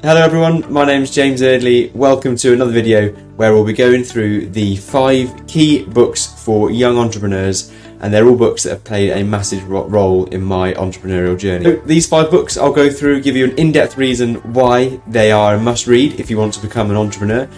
Hello everyone, my name's James Eardley. Welcome to another video where we'll be going through the 5 key books for young entrepreneurs, and they're all books that have played a massive role in my entrepreneurial journey. So these 5 books I'll go through, give you an in-depth reason why they are a must-read if you want to become an entrepreneur,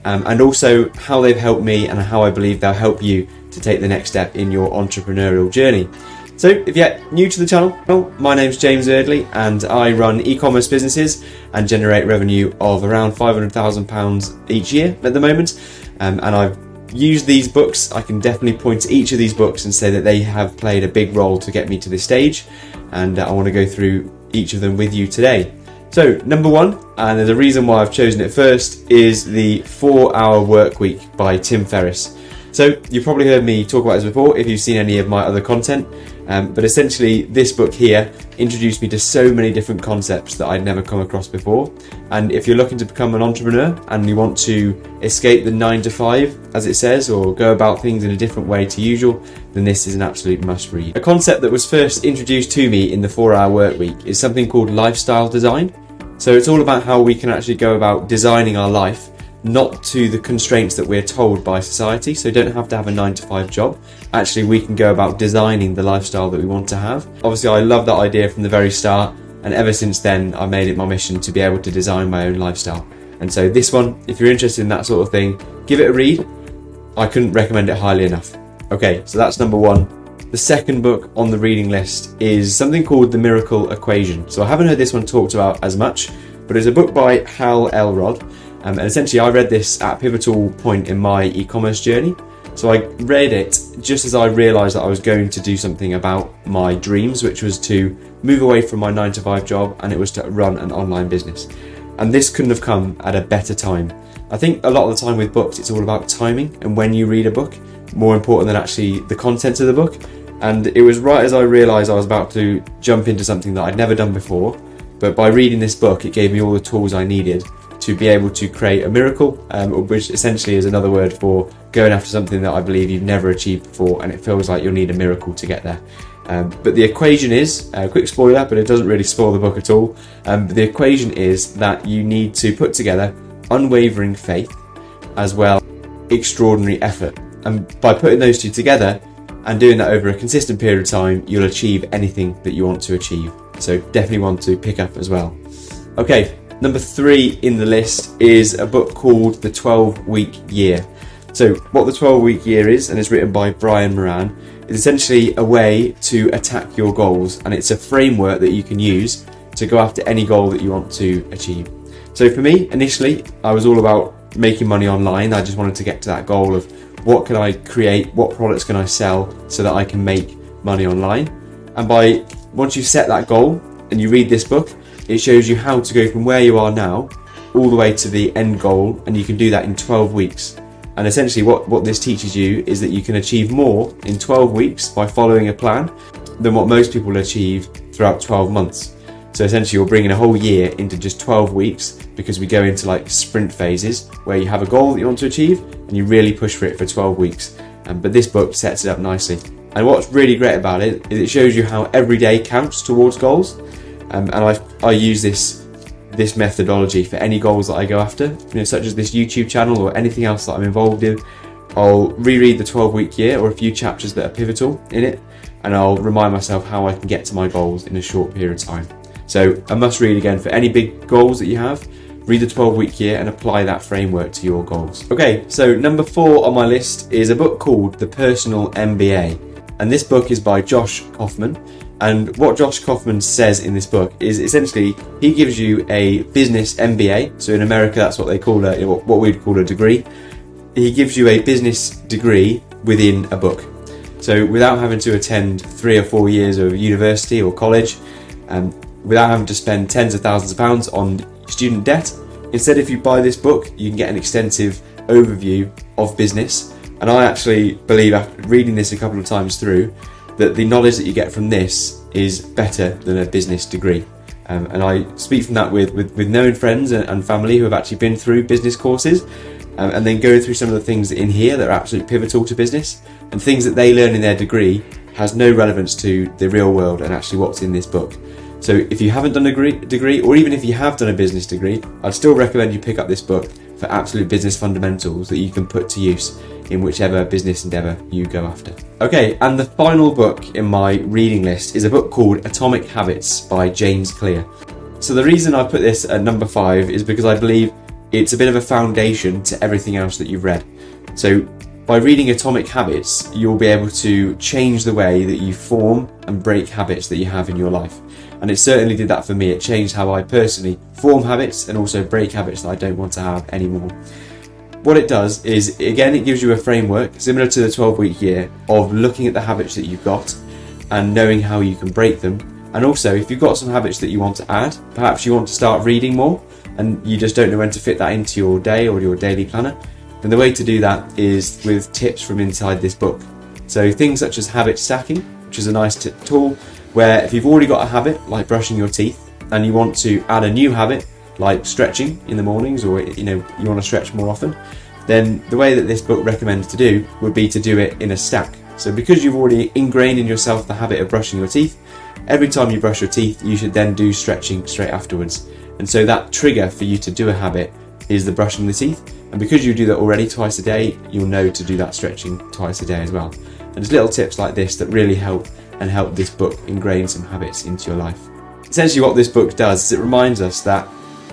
and also how they've helped me and how I believe they'll help you to take the next step in your entrepreneurial journey. So if you're new to the channel, my name's James Eardley and I run e-commerce businesses and generate revenue of around £500,000 each year at the moment. And I've used these books. I can definitely point to each of these books and say that they have played a big role to get me to this stage. And I want to go through each of them with you today. So number 1, and there's a reason why I've chosen it first, is the 4-Hour Workweek by Tim Ferriss. So you've probably heard me talk about this before if you've seen any of my other content, but essentially this book here introduced me to so many different concepts that I'd never come across before. And if you're looking to become an entrepreneur and you want to escape the 9 to 5, as it says, or go about things in a different way to usual, then this is an absolute must read. A concept that was first introduced to me in the 4-Hour Workweek is something called lifestyle design. So it's all about how we can actually go about designing our life, not to the constraints that we're told by society. So you don't have to have a 9 to 5 job. Actually, we can go about designing the lifestyle that we want to have. Obviously, I love that idea from the very start, and ever since then, I made it my mission to be able to design my own lifestyle. And so this one, if you're interested in that sort of thing, give it a read. I couldn't recommend it highly enough. Okay, so that's number 1. The second book on the reading list is something called The Miracle Equation. So I haven't heard this one talked about as much, but it's a book by Hal Elrod. And essentially I read this at a pivotal point in my e-commerce journey. So I read it just as I realised that I was going to do something about my dreams, which was to move away from my 9 to 5 job, and it was to run an online business. And this couldn't have come at a better time. I think a lot of the time with books, it's all about timing and when you read a book, more important than actually the content of the book. And it was right as I realised I was about to jump into something that I'd never done before. But by reading this book, it gave me all the tools I needed to be able to create a miracle, which essentially is another word for going after something that I believe you've never achieved before, and it feels like you'll need a miracle to get there. But the equation is, quick spoiler, but it doesn't really spoil the book at all. But the equation is that you need to put together unwavering faith as well extraordinary effort. And by putting those two together and doing that over a consistent period of time, you'll achieve anything that you want to achieve. So definitely want to pick up as well. Okay. Number 3 in the list is a book called The 12-Week Year. So what the 12-week year is, and it's written by Brian Moran, is essentially a way to attack your goals, and it's a framework that you can use to go after any goal that you want to achieve. So for me, initially, I was all about making money online. I just wanted to get to that goal of what can I create, what products can I sell so that I can make money online. And once you set that goal and you read this book, it shows you how to go from where you are now all the way to the end goal, and you can do that in 12 weeks. And essentially what this teaches you is that you can achieve more in 12 weeks by following a plan than what most people achieve throughout 12 months. So essentially you're bringing a whole year into just 12 weeks, because we go into like sprint phases where you have a goal that you want to achieve and you really push for it for 12 weeks. But this book sets it up nicely. And what's really great about it is it shows you how every day counts towards goals. And I use this methodology for any goals that I go after, such as this YouTube channel or anything else that I'm involved in. I'll reread the 12-week year or a few chapters that are pivotal in it, and I'll remind myself how I can get to my goals in a short period of time. So a must read again for any big goals that you have. Read the 12-week year and apply that framework to your goals. Okay, so number 4 on my list is a book called The Personal MBA, and this book is by Josh Kaufman. And what Josh Kaufman says in this book is essentially he gives you a business MBA. So in America, that's what they call what we'd call a degree. He gives you a business degree within a book. So without having to attend 3 or 4 years of university or college, and without having to spend tens of thousands of pounds on student debt, instead if you buy this book, you can get an extensive overview of business. And I actually believe, after reading this a couple of times through, that the knowledge that you get from this is better than a business degree. And I speak from that with known friends and family who have actually been through business courses, and then go through some of the things in here that are absolutely pivotal to business, and things that they learn in their degree has no relevance to the real world and actually what's in this book. So if you haven't done a degree, or even if you have done a business degree, I'd still recommend you pick up this book for absolute business fundamentals that you can put to use in whichever business endeavour you go after. Okay, and the final book in my reading list is a book called Atomic Habits by James Clear. So the reason I put this at number 5 is because I believe it's a bit of a foundation to everything else that you've read. So by reading Atomic Habits, you'll be able to change the way that you form and break habits that you have in your life. And it certainly did that for me. It changed how I personally form habits and also break habits that I don't want to have anymore. What it does is, again, it gives you a framework similar to the 12-week year of looking at the habits that you've got and knowing how you can break them. And also, if you've got some habits that you want to add, perhaps you want to start reading more and you just don't know when to fit that into your day or your daily planner, then the way to do that is with tips from inside this book. So things such as habit stacking, which is a nice tool where if you've already got a habit like brushing your teeth and you want to add a new habit like stretching in the mornings, or you want to stretch more often, then the way that this book recommends to do would be to do it in a stack. So because you've already ingrained in yourself the habit of brushing your teeth, every time you brush your teeth you should then do stretching straight afterwards. And so that trigger for you to do a habit is the brushing the teeth, and because you do that already twice a day, you'll know to do that stretching twice a day as well. And there's little tips like this that really help this book ingrain some habits into your life. Essentially what this book does is it reminds us that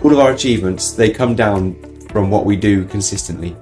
all of our achievements, they come down from what we do consistently.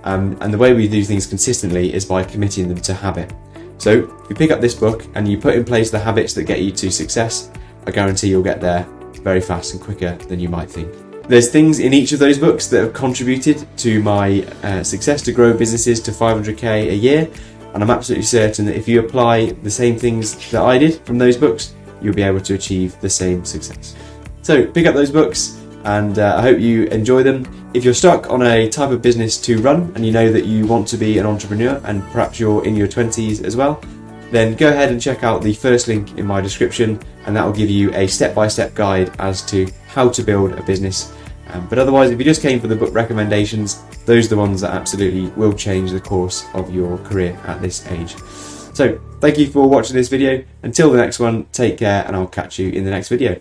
And the way we do things consistently is by committing them to habit. So if you pick up this book and you put in place the habits that get you to success, I guarantee you'll get there very fast and quicker than you might think. There's things in each of those books that have contributed to my success to grow businesses to 500k a year, and I'm absolutely certain that if you apply the same things that I did from those books, you'll be able to achieve the same success. So pick up those books, and I hope you enjoy them. If you're stuck on a type of business to run and you know that you want to be an entrepreneur and perhaps you're in your 20s as well, then go ahead and check out the first link in my description, and that will give you a step-by-step guide as to how to build a business. But otherwise, if you just came for the book recommendations, those are the ones that absolutely will change the course of your career at this age. So thank you for watching this video. Until the next one, take care, and I'll catch you in the next video.